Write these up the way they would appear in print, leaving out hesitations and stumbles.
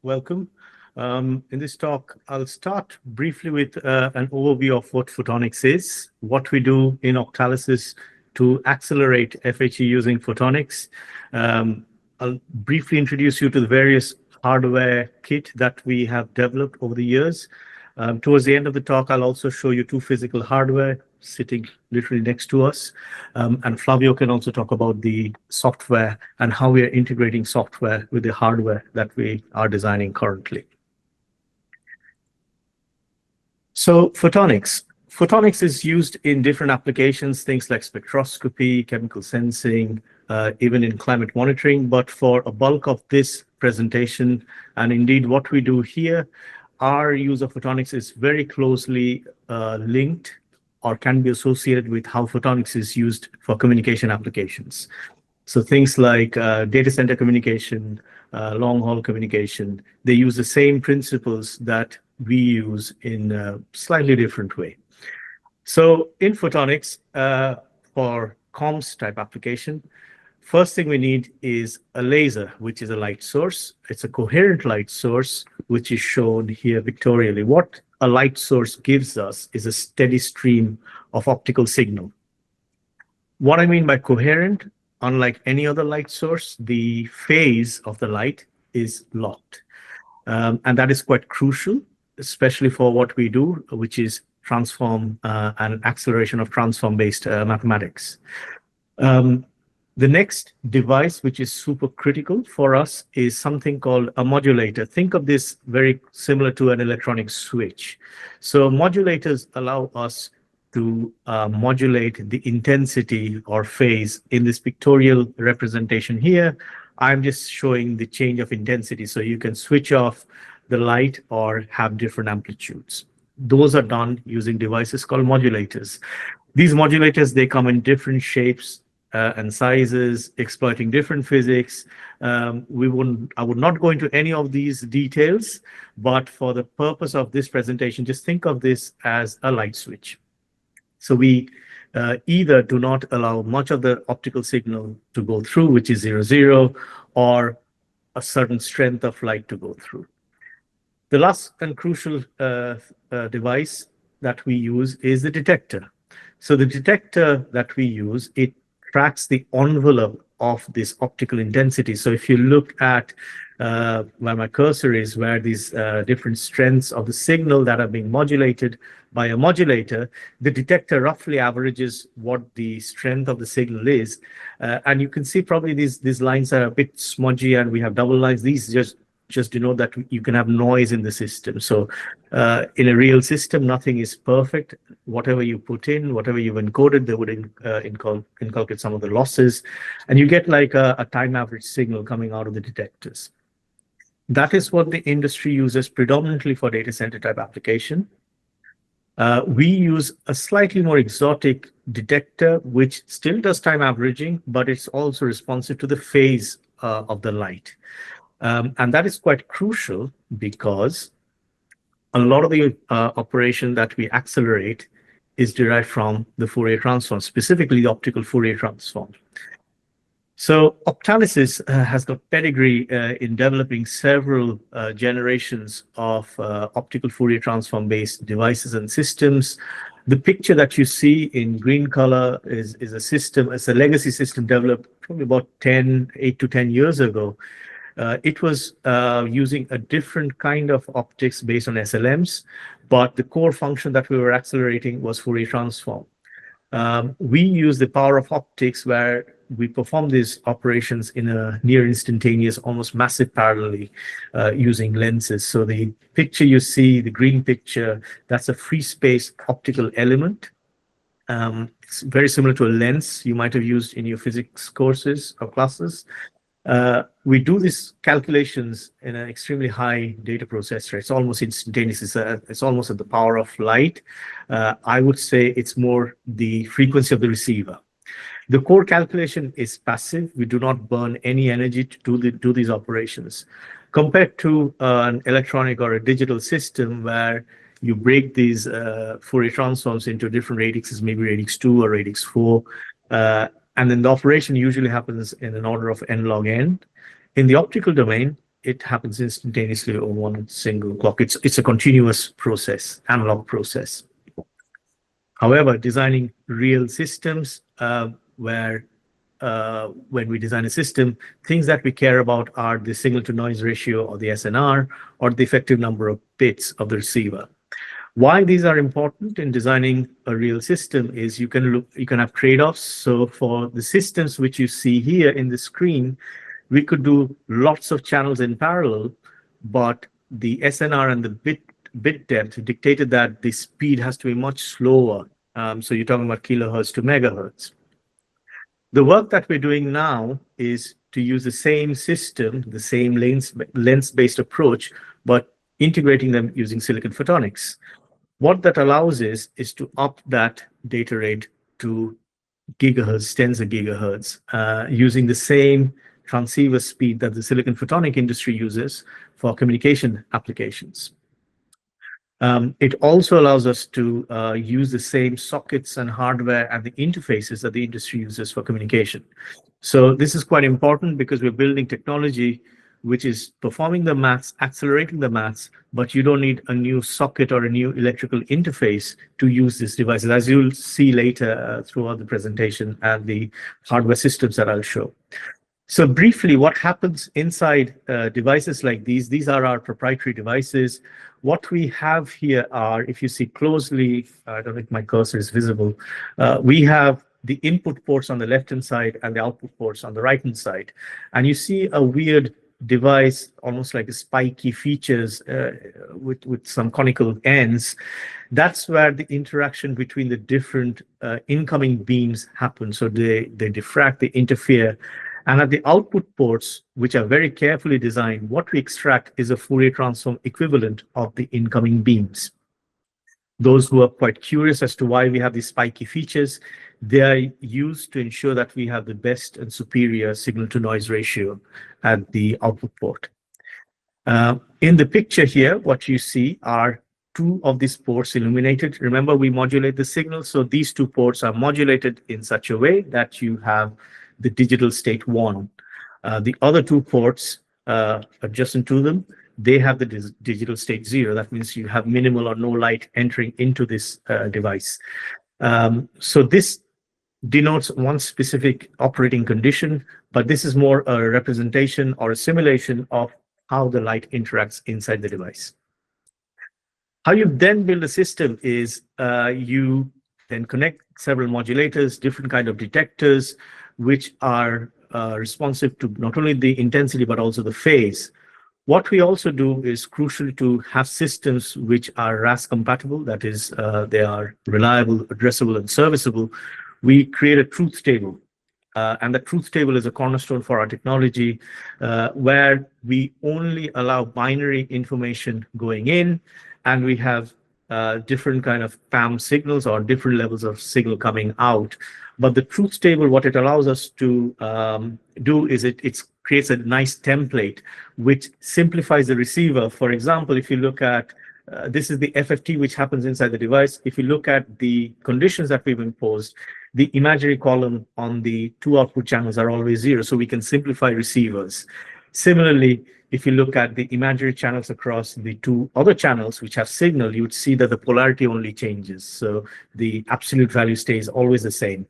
welcome. In this talk, I'll start briefly with an overview of what photonics is, what we do in Optalysys to accelerate FHE using photonics. I'll briefly introduce you to the various hardware kit that we have developed over the years. Towards the end of the talk, I'll also show you two physical hardware sitting literally next to us. And Flavio can also talk about the software and how we are integrating software with the hardware that we are designing currently. So photonics. Photonics is used in different applications, things like spectroscopy, chemical sensing, even in climate monitoring. But for a bulk of this presentation, and indeed what we do here, our use of photonics is very closely linked or can be associated with how photonics is used for communication applications. So things like data center communication, long-haul communication, they use the same principles that we use in a slightly different way. So in photonics, for comms type application, first thing we need is a laser, which is a light source. It's a coherent light source, which is shown here pictorially. What a light source gives us is a steady stream of optical signal. What I mean by coherent, unlike any other light source, the phase of the light is locked. And that is quite crucial, especially for what we do, which is transform and acceleration of transform-based mathematics. The next device, which is super critical for us, is something called a modulator. Think of this very similar to an electronic switch. So modulators allow us to modulate the intensity or phase. In this pictorial representation here, I'm just showing the change of intensity. So you can switch off the light or have different amplitudes. Those are done using devices called modulators. These modulators, they come in different shapes and sizes, exploiting different physics. I would not go into any of these details, but for the purpose of this presentation, just think of this as a light switch. So we either do not allow much of the optical signal to go through, which is 0, 0, or a certain strength of light to go through. The last and crucial device that we use is the detector. So the detector that we use, it tracks the envelope of this optical intensity. So if you look at where my cursor is, where these different strengths of the signal that are being modulated by a modulator, the detector roughly averages what the strength of the signal is. And you can see probably these lines are a bit smudgy and we have double lines. These just denote that you can have noise in the system. So in a real system, nothing is perfect. Whatever you put in, whatever you've encoded, they would inculcate some of the losses. And you get like a time average signal coming out of the detectors. That is what the industry uses predominantly for data center type application. We use a slightly more exotic detector, which still does time averaging, but it's also responsive to the phase of the light. And that is quite crucial because a lot of the operation that we accelerate is derived from the Fourier transform, specifically the optical Fourier transform. So Optalysys has got pedigree in developing several generations of optical Fourier transform-based devices and systems. The picture that you see in green color is a system, it's a legacy system developed probably about 8 to 10 years ago. It was using a different kind of optics based on SLMs, but the core function that we were accelerating was Fourier transform. We use the power of optics where we perform these operations in a near instantaneous, almost massive parallelly using lenses. So the picture you see, the green picture, that's a free space optical element. It's very similar to a lens you might have used in your physics courses or classes. We do these calculations in an extremely high data processor. It's almost instantaneous. It's almost at the power of light. I would say it's more the frequency of the receiver. The core calculation is passive. We do not burn any energy to do these operations. Compared to an electronic or a digital system where you break these Fourier transforms into different radixes, maybe radix 2 or radix 4, and then the operation usually happens in an order of n log n. In the optical domain, it happens instantaneously on one single clock. It's a continuous process, analog process. However, designing real systems where when we design a system, things that we care about are the signal to noise ratio, or the SNR, or the effective number of bits of the receiver. Why these are important in designing a real system is you can have trade-offs. So for the systems which you see here in the screen, we could do lots of channels in parallel, but the SNR and the bit depth dictated that the speed has to be much slower. So you're talking about kilohertz to megahertz. The work that we're doing now is to use the same system, the same lens-based approach, but integrating them using silicon photonics. What that allows is to up that data rate to gigahertz, tens of gigahertz, using the same transceiver speed that the silicon photonic industry uses for communication applications. It also allows us to use the same sockets and hardware and the interfaces that the industry uses for communication. So this is quite important because we're building technology which is performing the maths, accelerating the maths, but you don't need a new socket or a new electrical interface to use these devices, as you'll see later throughout the presentation and the hardware systems that I'll show. So briefly, what happens inside devices like these are our proprietary devices. What we have here are, if you see closely, I don't know if my cursor is visible, we have the input ports on the left-hand side and the output ports on the right-hand side. And you see a weird device, almost like a spiky features with some conical ends. That's where the interaction between the different incoming beams happen. So they diffract, they interfere. And at the output ports, which are very carefully designed, what we extract is a Fourier transform equivalent of the incoming beams. Those who are quite curious as to why we have these spiky features, they are used to ensure that we have the best and superior signal-to-noise ratio at the output port. In the picture here, what you see are two of these ports illuminated. Remember, we modulate the signal, so these two ports are modulated in such a way that you have the digital state 1. The other two ports adjacent to them, they have the digital state 0. That means you have minimal or no light entering into this device. So this denotes one specific operating condition, but this is more a representation or a simulation of how the light interacts inside the device. How you then build a system is you then connect several modulators, different kind of detectors, which are responsive to not only the intensity, but also the phase. What we also do is crucial to have systems which are RAS compatible, that is, they are reliable, addressable, and serviceable. We create a truth table. And the truth table is a cornerstone for our technology, where we only allow binary information going in, and we have different kind of PAM signals or different levels of signal coming out. But the truth table, what it allows us to do is it creates a nice template which simplifies the receiver. For example, if you look at this is the FFT which happens inside the device. If you look at the conditions that we've imposed, the imaginary column on the two output channels are always 0, so we can simplify receivers. Similarly, if you look at the imaginary channels across the two other channels which have signal, you would see that the polarity only changes. So the absolute value stays always the same.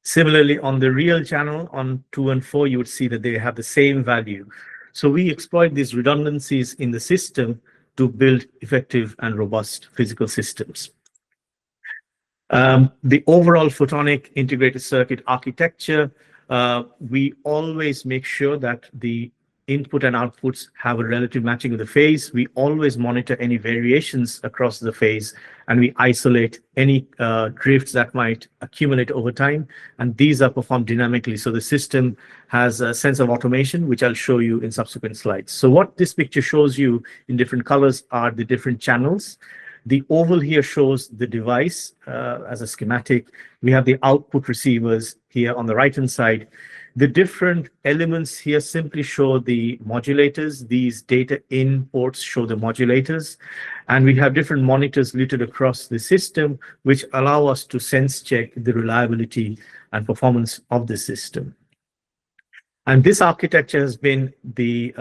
Similarly, on the real channel on 2 and 4, you would see that they have the same value. So we exploit these redundancies in the system to build effective and robust physical systems. The overall photonic integrated circuit architecture, we always make sure that the input and outputs have a relative matching of the phase. We always monitor any variations across the phase, and we isolate any drifts that might accumulate over time. And these are performed dynamically. So the system has a sense of automation, which I'll show you in subsequent slides. So what this picture shows you in different colors are the different channels. The oval here shows the device as a schematic. We have the output receivers here on the right-hand side. The different elements here simply show the modulators. These data in ports show the modulators. And we have different monitors littered across the system, which allow us to sense check the reliability and performance of the system. And this architecture has been the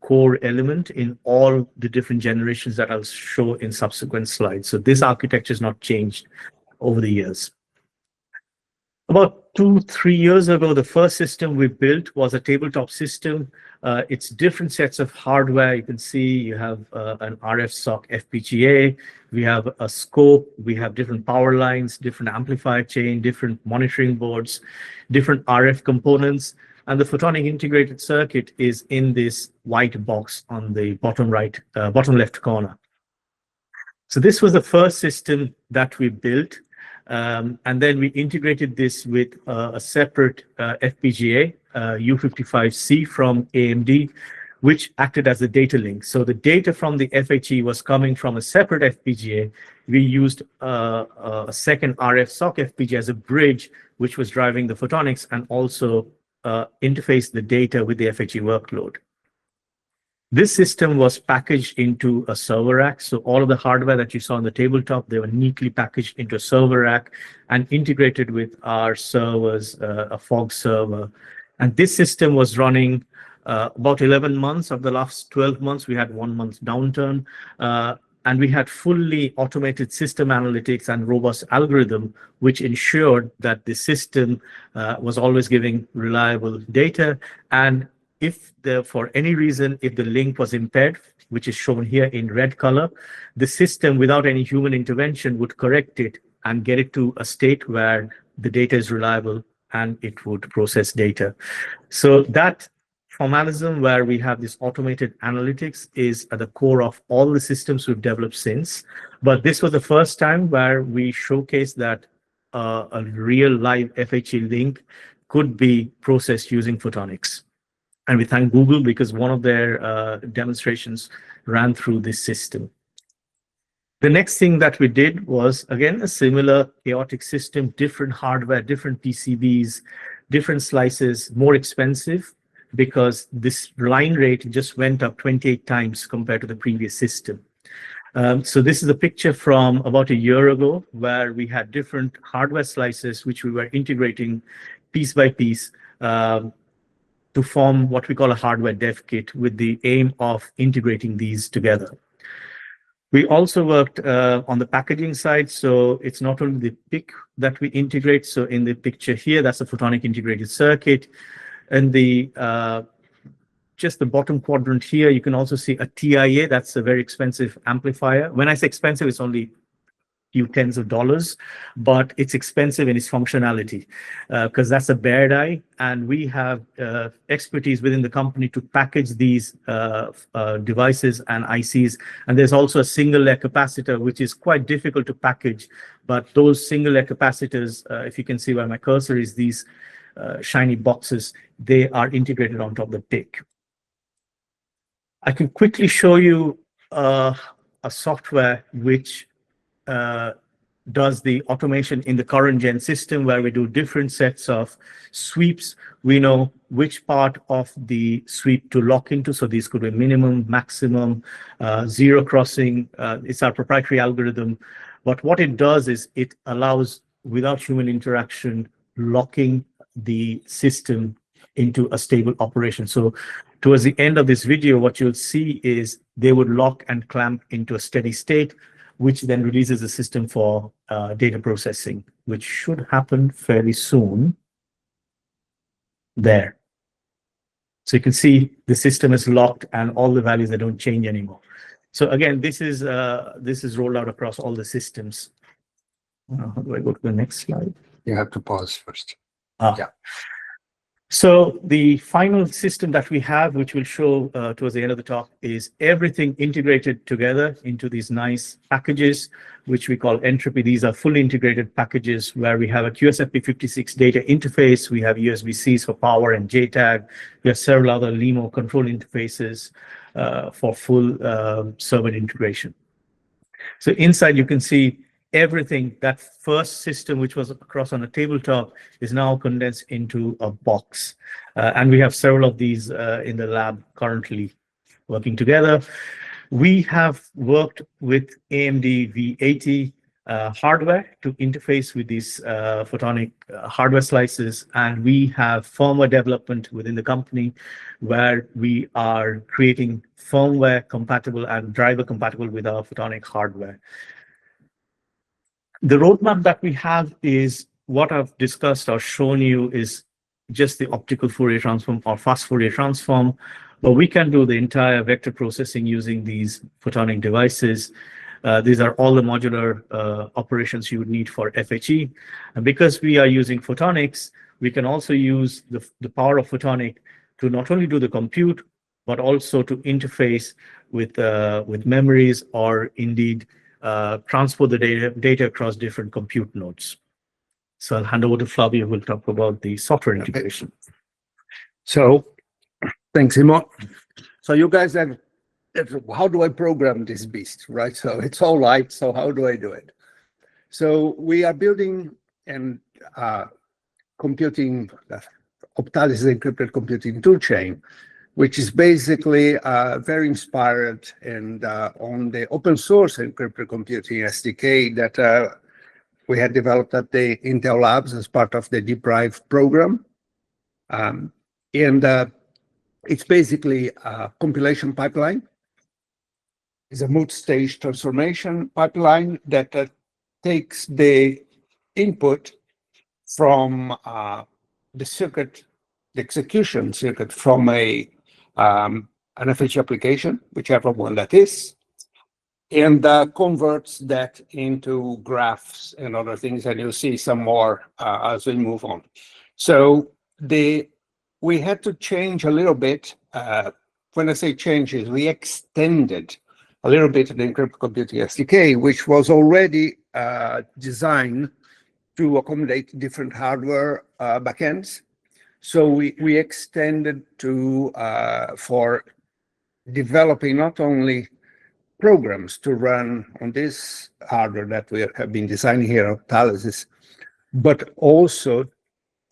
core element in all the different generations that I'll show in subsequent slides. So this architecture has not changed over the years. About 2-3 years ago, the first system we built was a tabletop system. It's different sets of hardware. You can see you have an RF SOC FPGA. We have a scope. We have different power lines, different amplifier chain, different monitoring boards, different RF components. And the photonic integrated circuit is in this white box on the bottom right, bottom left corner. So this was the first system that we built. And then we integrated this with a separate FPGA, U55C from AMD, which acted as a data link. So the data from the FHE was coming from a separate FPGA. We used a second RF SOC FPGA as a bridge, which was driving the photonics and also interface the data with the FHE workload. This system was packaged into a server rack. So all of the hardware that you saw on the tabletop, they were neatly packaged into a server rack and integrated with our servers, a fog server. And this system was running about 11 months. Of the last 12 months, we had 1 month downturn. And we had fully automated system analytics and robust algorithm, which ensured that the system was always giving reliable data. And if for any reason, if the link was impaired, which is shown here in red color, the system without any human intervention would correct it and get it to a state where the data is reliable and it would process data. So that formalism where we have this automated analytics is at the core of all the systems we've developed since. But this was the first time where we showcased that a real live FHE link could be processed using photonics. And we thank Google because one of their demonstrations ran through this system. The next thing that we did was, again, a similar chaotic system, different hardware, different PCBs, different slices, more expensive, because this line rate just went up 28 times compared to the previous system. So this is a picture from about a year ago where we had different hardware slices, which we were integrating piece by piece to form what we call a hardware dev kit with the aim of integrating these together. We also worked on the packaging side. So it's not only the PIC that we integrate. So in the picture here, that's a photonic integrated circuit. And the just the bottom quadrant here, you can also see a TIA. That's a very expensive amplifier. When I say expensive, it's only few tens of dollars, but it's expensive in its functionality because that's a bare die. And we have expertise within the company to package these devices and ICs. And there's also a single layer capacitor, which is quite difficult to package. But those single layer capacitors, if you can see where my cursor is, these shiny boxes, they are integrated on top of the PIC. I can quickly show you a software which does the automation in the current gen system where we do different sets of sweeps. We know which part of the sweep to lock into. So these could be minimum, maximum, zero crossing. It's our proprietary algorithm. But what it does is it allows, without human interaction, locking the system into a stable operation. So towards the end of this video, what you'll see is they would lock and clamp into a steady state, which then releases the system for data processing, which should happen fairly soon. There. So you can see the system is locked and all the values, they don't change anymore. So again, this is rolled out across all the systems. How do I go to the next slide? You have to pause first. Yeah. So the final system that we have, which we'll show towards the end of the talk, is everything integrated together into these nice packages, which we call Entropy. These are fully integrated packages where we have a QSFP56 data interface. We have USB-Cs for power and JTAG. We have several other LIMO control interfaces for full server integration. So inside you can see everything. That first system, which was across on a tabletop, is now condensed into a box. And we have several of these in the lab currently working together. We have worked with AMD V80 hardware to interface with these photonic hardware slices, and we have firmware development within the company where we are creating firmware compatible and driver compatible with our photonic hardware. The roadmap that we have is what I've discussed or shown you is just the optical Fourier transform or fast Fourier transform, but we can do the entire vector processing using these photonic devices. These are all the modular operations you would need for FHE. And because we are using photonics, we can also use the power of photonic to not only do the compute, but also to interface with memories or indeed transport the data across different compute nodes. So I'll hand over to Flavio, who will talk about the software integration. So thanks, Imon. So you guys have, how do I program this beast, right? So it's all right. So how do I do it? So we are building and computing Optalysys encrypted computing toolchain, which is basically very inspired and on the open source encrypted computing SDK that we had developed at the Intel Labs as part of the Deep Drive program. It's basically a compilation pipeline. It's a multi-stage transformation pipeline that takes the input from the circuit, the execution circuit from an FHE application, whichever one that is, and converts that into graphs and other things, and you'll see some more as we move on. So we had to change a little bit. When I say changes, we extended a little bit of the encrypted computing SDK, which was already designed to accommodate different hardware backends. So we extended to for developing not only programs to run on this hardware that we have been designing here at Optalysys, but also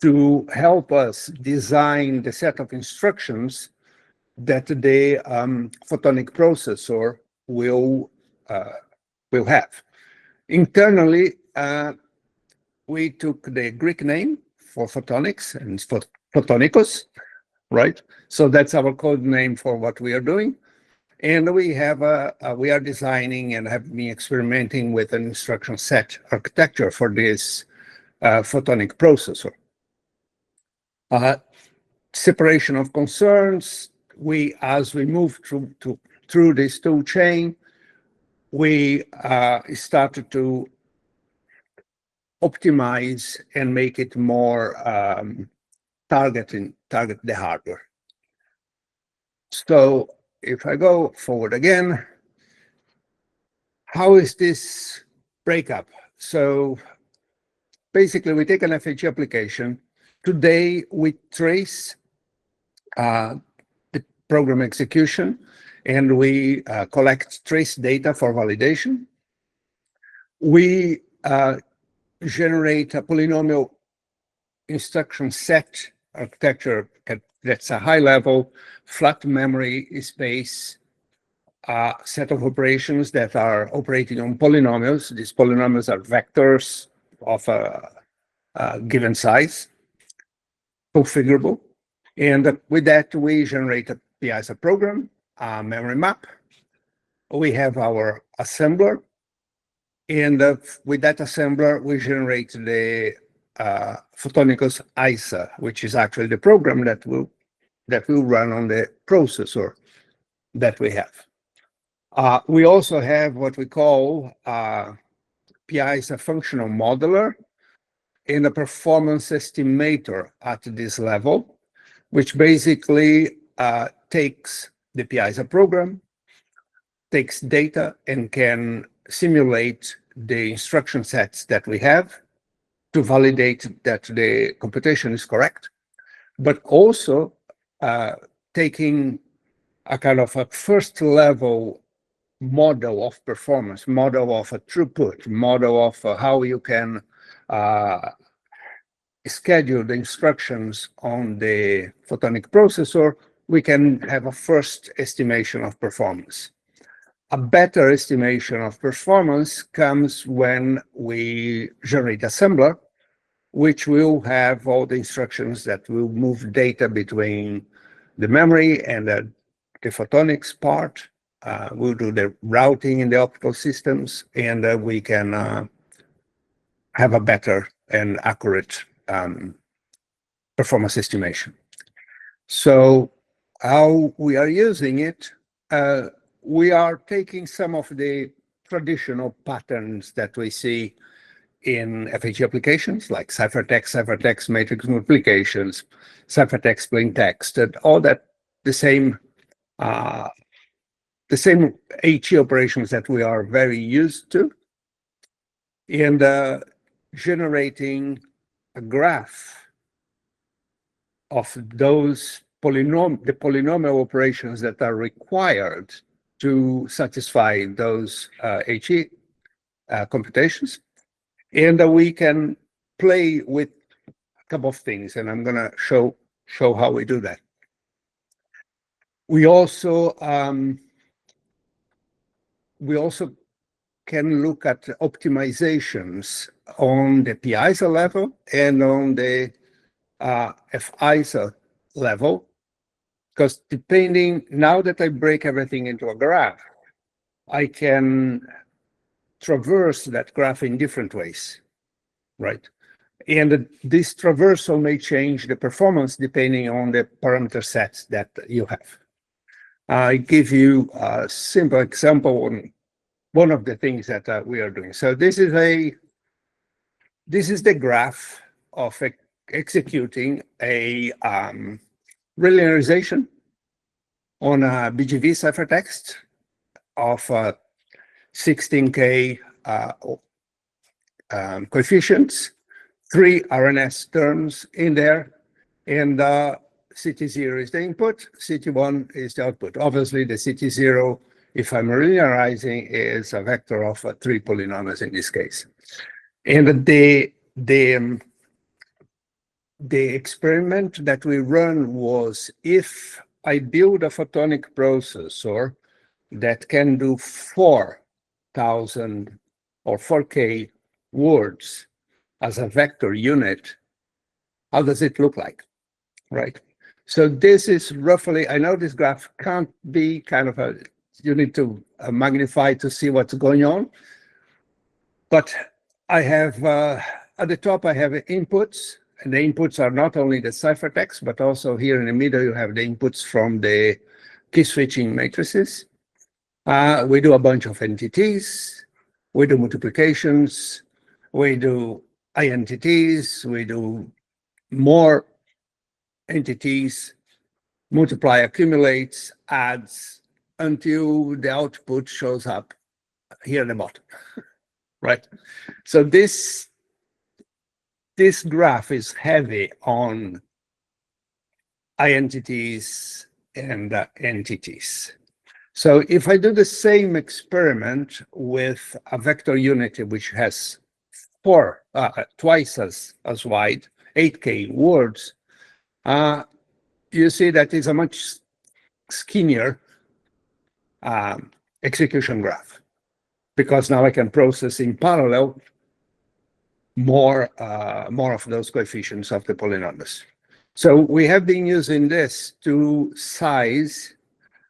to help us design the set of instructions that the photonic processor will have. Internally, we took the Greek name for photonics and for photonikos, right? So that's our code name for what we are doing. And we have we are designing and have been experimenting with an instruction set architecture for this photonic processor. Separation of concerns. As we move through this tool chain, we started to optimize and make it more target the hardware. So if I go forward again, how is this breakup? So basically, we take an FHE application. Today, we trace the program execution, and we collect trace data for validation. We generate a polynomial instruction set architecture that's a high-level flat memory space set of operations that are operating on polynomials. These polynomials are vectors of a given size, configurable. And with that, we generate a PISA program, a memory map. We have our assembler. And with that assembler, we generate the Photonicos ISA, which is actually the program that will run on the processor that we have. We also have what we call PISA functional modeler and a performance estimator at this level, which basically takes the PISA program, takes data, and can simulate the instruction sets that we have to validate that the computation is correct, but also taking a kind of a first level model of performance, model of a throughput, model of how you can schedule the instructions on the photonic processor. We can have a first estimation of performance. A better estimation of performance comes when we generate assembler, which will have all the instructions that will move data between the memory and the photonics part. We'll do the routing in the optical systems, and we can have a better and accurate performance estimation. So how we are using it, we are taking some of the traditional patterns that we see in FHE applications like ciphertext matrix multiplications, ciphertext plain text, and all that the same HE operations that we are very used to, and generating a graph of those the polynomial operations that are required to satisfy those HE computations. And we can play with a couple of things, and I'm going to show how we do that. We also can look at optimizations on the p-ISA level and on the f-ISA level, because depending, now that I break everything into a graph, I can traverse that graph in different ways, right? And this traversal may change the performance depending on the parameter sets that you have. I give you a simple example on one of the things that we are doing. So this is the graph of executing a relinearization on a BGV ciphertext of 16K coefficients, 3 RNS terms in there, and CT0 is the input, CT1 is the output. Obviously, the CT0, if I'm linearizing, is a vector of 3 polynomials in this case. And the experiment that we run was, if I build a photonic processor that can do 4,000 or 4K words as a vector unit, how does it look like, right? So this is roughly, I know this graph can't be kind of you need to magnify to see what's going on, but I have, at the top I have inputs, and the inputs are not only the ciphertext, but also here in the middle you have the inputs from the key switching matrices. We do a bunch of entities, we do multiplications, we do INTTs, we do more entities, multiply, accumulates, adds, until the output shows up here at the bottom, right? So this graph is heavy on INTTs and entities. So if I do the same experiment with a vector unit which has twice as wide, 8K words, you see that is a much skinnier execution graph, because now I can process in parallel more of those coefficients of the polynomials. So we have been using this to size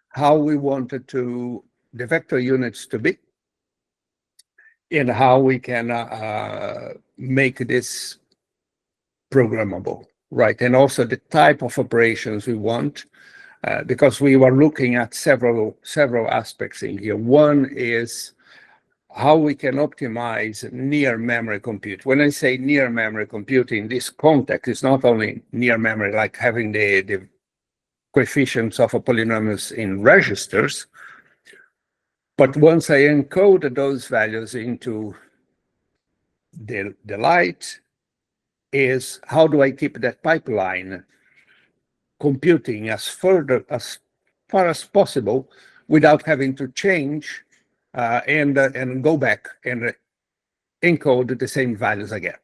how we wanted the vector units to be, and how we can make this programmable, right? And also the type of operations we want, because we were looking at several aspects in here. One is how we can optimize near memory compute. When I say near memory compute in this context, it's not only near memory, like having the coefficients of a polynomials in registers, but once I encode those values into the light, is how do I keep that pipeline computing as far as possible without having to change and go back and encode the same values again.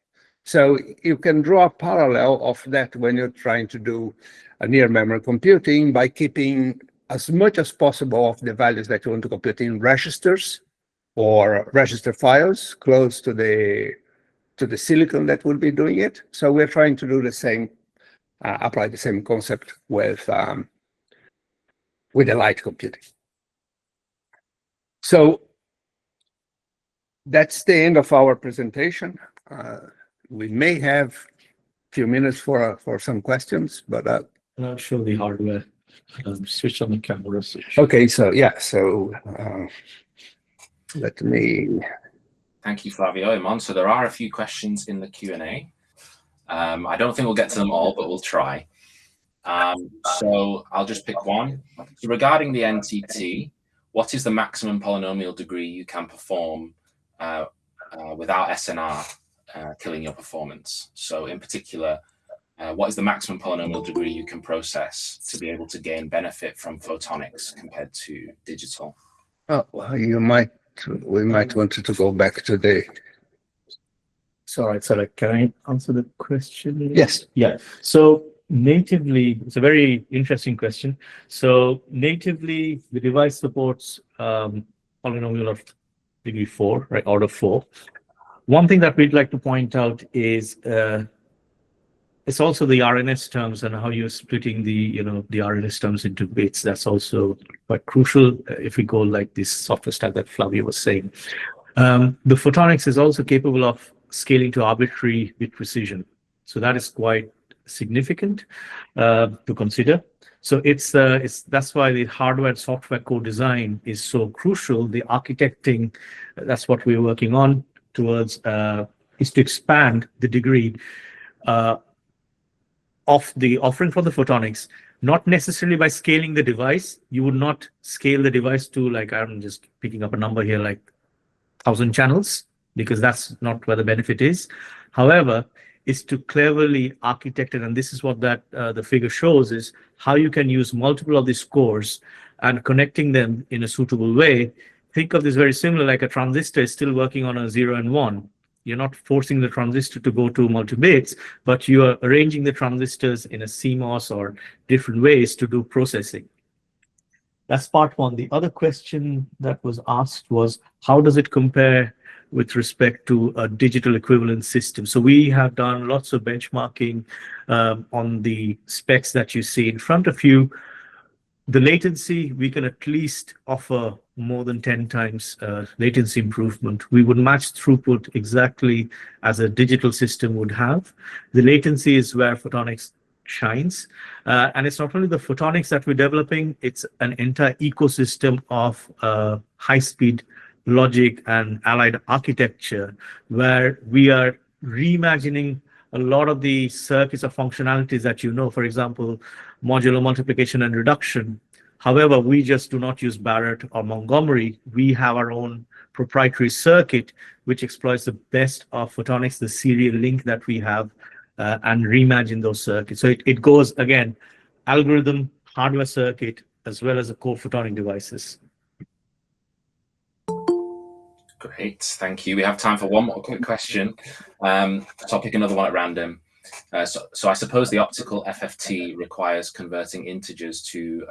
So you can draw a parallel of that when you're trying to do a near memory computing by keeping as much as possible of the values that you want to compute in registers or register files close to the silicon that will be doing it. So we're trying to do the same, apply the same concept with the light computing. So that's the end of our presentation. We may have a few minutes for some questions, but I'll show the hardware. Switch on the camera. okay. So yeah. So let me. Thank you, Flavio. Imon. So there are a few questions in the Q&A. I don't think we'll get to them all, but we'll try. So I'll just pick one. So regarding the NTT, what is the maximum polynomial degree you can perform without SNR killing your performance? So in particular, what is the maximum polynomial degree you can process to be able to gain benefit from photonics compared to digital? Oh, well, we might want to go back to the. Sorry, can I answer the question? Yes. Yeah. So natively, it's a very interesting question. So natively, the device supports polynomial of degree 4, right, order 4. One thing that we'd like to point out is it's also the RNS terms and how you're splitting the RNS terms into bits. That's also quite crucial if we go like this software stack that Flavio was saying. The photonics is also capable of scaling to arbitrary bit precision. So that is quite significant to consider. So that's why the hardware and software co-design is so crucial. The architecting, that's what we're working on towards, is to expand the degree of the offering for the photonics, not necessarily by scaling the device. You would not scale the device to, like, I'm just picking up a number here, like 1,000 channels, because that's not where the benefit is. However, is to cleverly architect it, and this is what that the figure shows, is how you can use multiple of these cores and connecting them in a suitable way. Think of this very similar, like a transistor is still working on a 0 and 1. You're not forcing the transistor to go to multi-bits, but you are arranging the transistors in a CMOS or different ways to do processing. That's part one. The other question that was asked was, how does it compare with respect to a digital equivalent system? So we have done lots of benchmarking on the specs that you see in front of you. The latency, we can at least offer more than 10 times latency improvement. We would match throughput exactly as a digital system would have. The latency is where photonics shines. And it's not only the photonics that we're developing, it's an entire ecosystem of high-speed logic and allied architecture, where we are reimagining a lot of the circuits or functionalities that for example, modular multiplication and reduction. However, we just do not use Barrett or Montgomery. We have our own proprietary circuit, which exploits the best of photonics, the serial link that we have, and reimagine those circuits. So it goes, again, algorithm, hardware circuit, as well as the core photonic devices. Great, thank you. We have time for one more quick question. So I'll pick another one at random. So I suppose the optical FFT requires converting integers to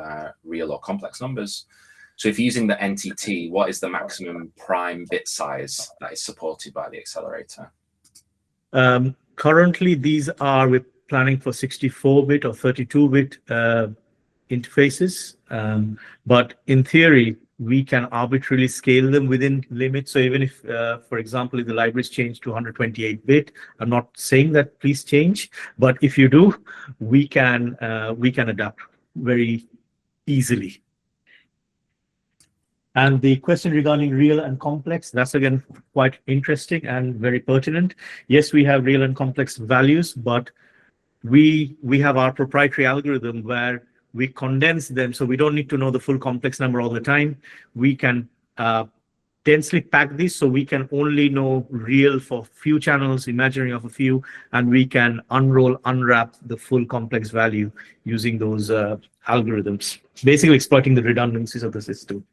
real or complex numbers. So if using the NTT, what is the maximum prime bit size that is supported by the accelerator? Currently, we're planning for 64-bit or 32-bit interfaces. But in theory, we can arbitrarily scale them within limits. So even if, for example, if the libraries change to 128-bit, I'm not saying that please change, but if you do, we can adapt very easily. And the question regarding real and complex, that's again quite interesting and very pertinent. Yes, we have real and complex values, but we have our proprietary algorithm where we condense them, so we don't need to know the full complex number all the time. We can densely pack this, so we can only know real for few channels, imaginary of a few, and we can unwrap the full complex value using those algorithms, basically exploiting the redundancies of the system.